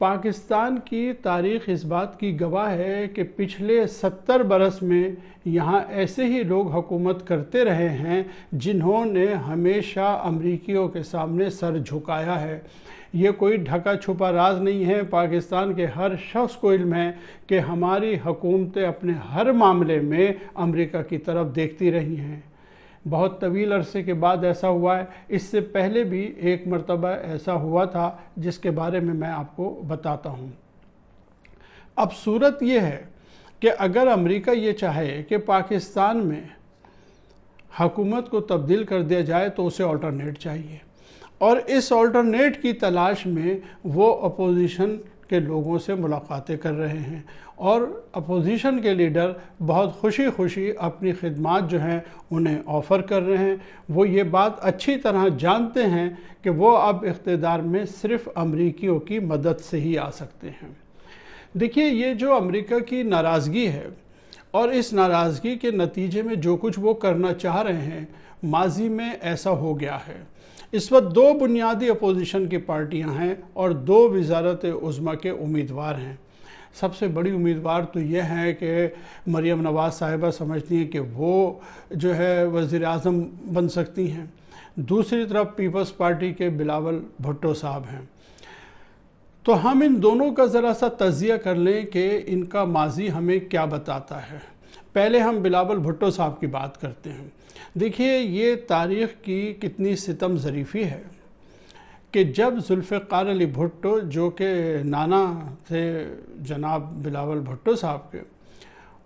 پاکستان کی تاریخ اس بات کی گواہ ہے کہ پچھلے 70 برس میں یہاں ایسے ہی لوگ حکومت کرتے رہے ہیں جنہوں نے ہمیشہ امریکیوں کے سامنے سر جھکایا ہے۔ یہ کوئی ڈھکا چھپا راز نہیں ہے، پاکستان کے ہر شخص کو علم ہے کہ ہماری حکومتیں اپنے ہر معاملے میں امریکہ کی طرف دیکھتی رہی ہیں۔ بہت طویل عرصے کے بعد ایسا ہوا ہے، اس سے پہلے بھی ایک مرتبہ ایسا ہوا تھا جس کے بارے میں آپ کو بتاتا ہوں۔ اب صورت یہ ہے کہ اگر امریکہ یہ چاہے کہ پاکستان میں حکومت کو تبدیل کر دیا جائے تو اسے آلٹرنیٹ چاہیے، اور اس آلٹرنیٹ کی تلاش میں وہ اپوزیشن کے لوگوں سے ملاقاتیں کر رہے ہیں، اور اپوزیشن کے لیڈر بہت خوشی خوشی اپنی خدمات جو ہیں انہیں آفر کر رہے ہیں۔ وہ یہ بات اچھی طرح جانتے ہیں کہ وہ اب اقتدار میں صرف امریکیوں کی مدد سے ہی آ سکتے ہیں۔ دیکھیے، یہ جو امریکہ کی ناراضگی ہے اور اس ناراضگی کے نتیجے میں جو کچھ وہ کرنا چاہ رہے ہیں، ماضی میں ایسا ہو گیا ہے۔ اس وقت 2 بنیادی اپوزیشن کی پارٹیاں ہیں اور 2 وزارت عظمیٰ کے امیدوار ہیں۔ سب سے بڑی امیدوار تو یہ ہے کہ مریم نواز صاحبہ سمجھتی ہیں کہ وہ جو ہے وزیر اعظم بن سکتی ہیں۔ دوسری طرف پیپلز پارٹی کے بلاول بھٹو صاحب ہیں۔ تو ہم ان دونوں کا ذرا سا تجزیہ کر لیں کہ ان کا ماضی ہمیں کیا بتاتا ہے۔ پہلے ہم بلاول بھٹو صاحب کی بات کرتے ہیں۔ دیکھیے، یہ تاریخ کی کتنی ستم ظریفی ہے کہ جب ذوالفقار علی بھٹو، جو کہ نانا تھے جناب بلاول بھٹو صاحب کے،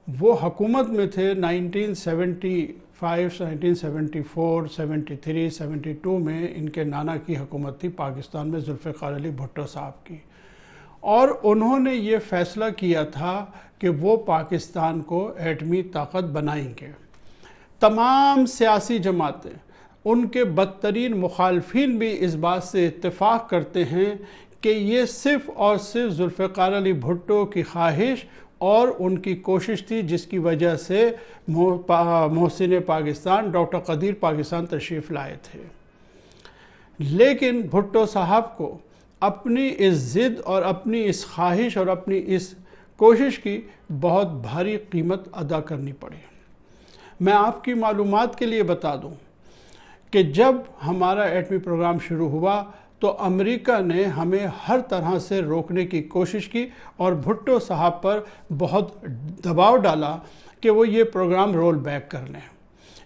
وہ حکومت میں تھے 1975، 1974، 73، 72 میں ان کے نانا کی حکومت تھی پاکستان میں ذوالفقار علی بھٹو صاحب کی، اور انہوں نے یہ فیصلہ کیا تھا کہ وہ پاکستان کو ایٹمی طاقت بنائیں گے۔ تمام سیاسی جماعتیں، ان کے بدترین مخالفین بھی اس بات سے اتفاق کرتے ہیں کہ یہ صرف اور صرف ذوالفقار علی بھٹو کی خواہش اور ان کی کوشش تھی، جس کی وجہ سے محسن پاکستان ڈاکٹر قدیر پاکستان تشریف لائے تھے۔ لیکن بھٹو صاحب کو اپنی اس ضد اور اپنی اس خواہش اور اپنی اس کوشش کی بہت بھاری قیمت ادا کرنی پڑی۔ میں آپ کی معلومات کے لیے بتا دوں کہ جب ہمارا ایٹمی پروگرام شروع ہوا تو امریکہ نے ہمیں ہر طرح سے روکنے کی کوشش کی اور بھٹو صاحب پر بہت دباؤ ڈالا کہ وہ یہ پروگرام رول بیک کر لیں۔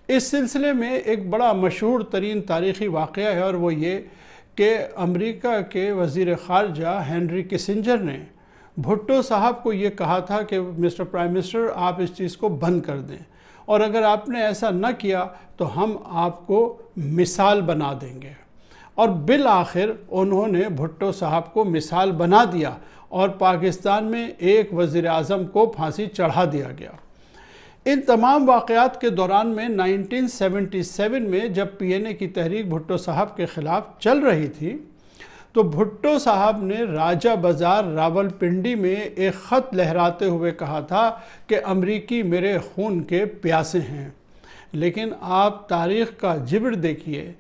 اس سلسلے میں ایک بڑا مشہور ترین تاریخی واقعہ ہے، اور وہ یہ کہ امریکہ کے وزیر خارجہ ہنری کسنجر نے بھٹو صاحب کو یہ کہا تھا کہ مسٹر پرائم منسٹر، آپ اس چیز کو بند کر دیں، اور اگر آپ نے ایسا نہ کیا تو ہم آپ کو مثال بنا دیں گے۔ اور بالآخر انہوں نے بھٹو صاحب کو مثال بنا دیا اور پاکستان میں ایک وزیر اعظم کو پھانسی چڑھا دیا گیا۔ ان تمام واقعات کے دوران میں 1977 میں جب پی این اے کی تحریک بھٹو صاحب کے خلاف چل رہی تھی تو بھٹو صاحب نے راجہ بازار راولپنڈی میں ایک خط لہراتے ہوئے کہا تھا کہ امریکی میرے خون کے پیاسے ہیں۔ لیکن آپ تاریخ کا جبر دیکھیے،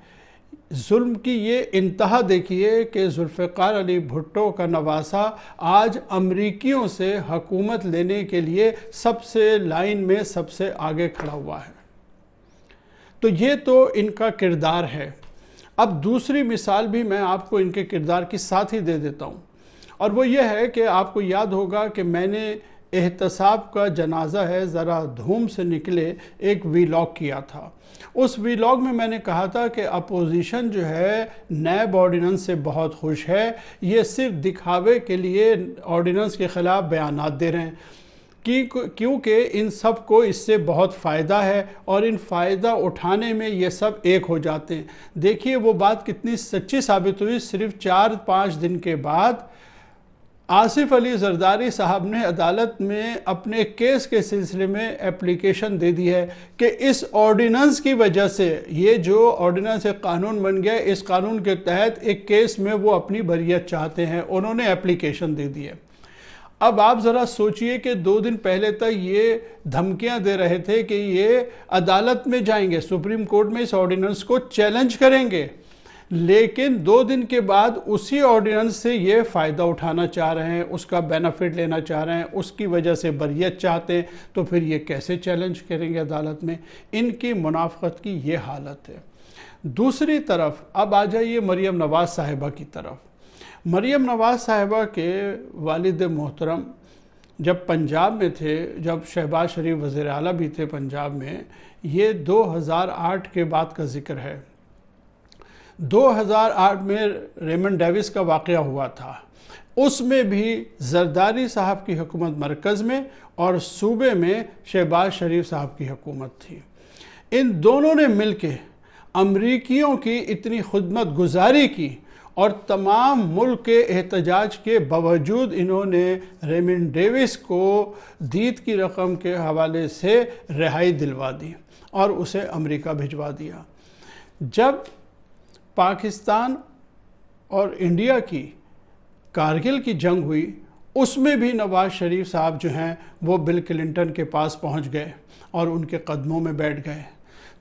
ظلم کی یہ انتہا دیکھیے کہ ذوالفقار علی بھٹو کا نواسہ آج امریکیوں سے حکومت لینے کے لیے سب سے لائن میں سب سے آگے کھڑا ہوا ہے۔ تو یہ تو ان کا کردار ہے۔ اب دوسری مثال بھی میں آپ کو ان کے کردار کی ساتھ ہی دے دیتا ہوں، اور وہ یہ ہے کہ آپ کو یاد ہوگا کہ میں نے احتساب کا جنازہ ہے ذرا دھوم سے نکلے ایک ویلاگ کیا تھا۔ اس ویلاگ میں نے کہا تھا کہ اپوزیشن جو ہے نیب آرڈیننس سے بہت خوش ہے، یہ صرف دکھاوے کے لیے آرڈیننس کے خلاف بیانات دے رہے ہیں کیونکہ ان سب کو اس سے بہت فائدہ ہے اور ان فائدہ اٹھانے میں یہ سب ایک ہو جاتے ہیں۔ دیکھیے وہ بات کتنی سچی ثابت ہوئی۔ صرف 4-5 دن کے بعد آصف علی زرداری صاحب نے عدالت میں اپنے کیس کے سلسلے میں اپلیکیشن دے دی ہے کہ اس آرڈیننس کی وجہ سے، یہ جو آرڈیننس ایک قانون بن گیا، اس قانون کے تحت ایک کیس میں وہ اپنی بریت چاہتے ہیں، انہوں نے اپلیکیشن دے دی ہے۔ اب آپ ذرا سوچئے کہ 2 دن پہلے تک یہ دھمکیاں دے رہے تھے کہ یہ عدالت میں جائیں گے، سپریم کورٹ میں اس آرڈیننس کو چیلنج کریں گے، لیکن 2 دن کے بعد اسی آرڈیننس سے یہ فائدہ اٹھانا چاہ رہے ہیں، اس کا بینیفٹ لینا چاہ رہے ہیں، اس کی وجہ سے بریت چاہتے ہیں، تو پھر یہ کیسے چیلنج کریں گے عدالت میں؟ ان کی منافقت کی یہ حالت ہے۔ دوسری طرف اب آ جائیے مریم نواز صاحبہ کی طرف۔ مریم نواز صاحبہ کے والد محترم جب پنجاب میں تھے، جب شہباز شریف وزیر اعلیٰ بھی تھے پنجاب میں، یہ 2008 کے بعد کا ذکر ہے۔ 2008 میں ریمنڈ ڈیوس کا واقعہ ہوا تھا، اس میں بھی زرداری صاحب کی حکومت مرکز میں اور صوبے میں شہباز شریف صاحب کی حکومت تھی۔ ان دونوں نے مل کے امریکیوں کی اتنی خدمت گزاری کی اور تمام ملک کے احتجاج کے باوجود انہوں نے ریمنڈ ڈیوس کو دید کی رقم کے حوالے سے رہائی دلوا دی اور اسے امریکہ بھجوا دیا۔ جب پاکستان اور انڈیا کی کارگل کی جنگ ہوئی، اس میں بھی نواز شریف صاحب جو ہیں وہ بل کلنٹن کے پاس پہنچ گئے اور ان کے قدموں میں بیٹھ گئے۔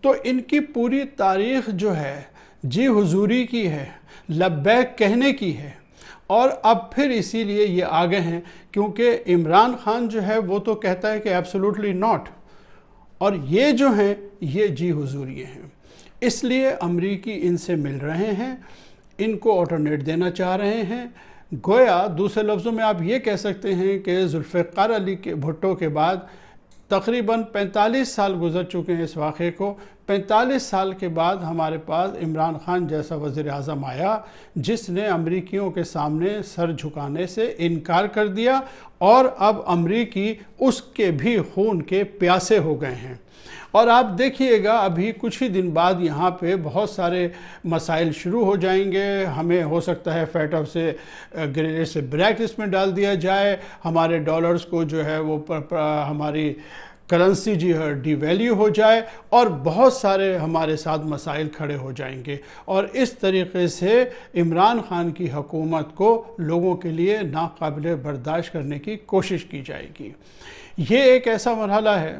تو ان کی پوری تاریخ جو ہے جی حضوری کی ہے، لبیک کہنے کی ہے، اور اب پھر اسی لیے یہ آگے ہیں کیونکہ عمران خان جو ہے وہ تو کہتا ہے کہ ایبسولوٹلی ناٹ، اور یہ جو ہیں یہ جی حضوری ہیں۔ اس لیے امریکی ان سے مل رہے ہیں، ان کو آلٹرنیٹ دینا چاہ رہے ہیں۔ گویا دوسرے لفظوں میں آپ یہ کہہ سکتے ہیں کہ ذوالفقار علی کے بھٹو کے بعد تقریباً 45 سال گزر چکے ہیں اس واقعے کو۔ 45 سال کے بعد ہمارے پاس عمران خان جیسا وزیر اعظم آیا جس نے امریکیوں کے سامنے سر جھکانے سے انکار کر دیا، اور اب امریکی اس کے بھی خون کے پیاسے ہو گئے ہیں۔ اور آپ دیکھیے گا ابھی کچھ ہی دن بعد یہاں پہ بہت سارے مسائل شروع ہو جائیں گے۔ ہمیں ہو سکتا ہے فیٹف سے گرے سے بلیک لسٹ میں ڈال دیا جائے، ہمارے ڈالرز کو جو ہے وہ ہماری کرنسی جو ہے ڈی ویلیو ہو جائے، اور بہت سارے ہمارے ساتھ مسائل کھڑے ہو جائیں گے، اور اس طریقے سے عمران خان کی حکومت کو لوگوں کے لیے ناقابل برداشت کرنے کی کوشش کی جائے گی۔ یہ ایک ایسا مرحلہ ہے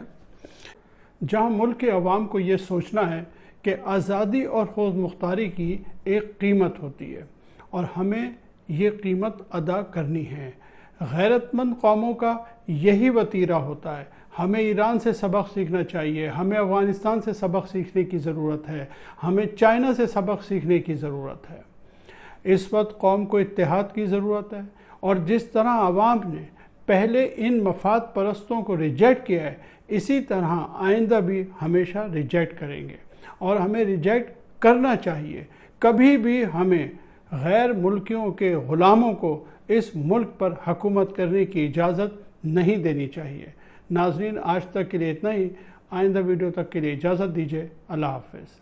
جہاں ملک کے عوام کو یہ سوچنا ہے کہ آزادی اور خود مختاری کی ایک قیمت ہوتی ہے اور ہمیں یہ قیمت ادا کرنی ہے۔ غیرت مند قوموں کا یہی وتیرہ ہوتا ہے۔ ہمیں ایران سے سبق سیکھنا چاہیے، ہمیں افغانستان سے سبق سیکھنے کی ضرورت ہے، ہمیں چائنا سے سبق سیکھنے کی ضرورت ہے۔ اس وقت قوم کو اتحاد کی ضرورت ہے، اور جس طرح عوام نے پہلے ان مفاد پرستوں کو ریجیکٹ کیا ہے، اسی طرح آئندہ بھی ہمیشہ ریجیکٹ کریں گے، اور ہمیں ریجیکٹ کرنا چاہیے۔ کبھی بھی ہمیں غیر ملکیوں کے غلاموں کو اس ملک پر حکومت کرنے کی اجازت نہیں دینی چاہیے۔ ناظرین، آج تک کے لیے اتنا ہی۔ آئندہ ویڈیو تک کے لیے اجازت دیجیے۔ اللہ حافظ۔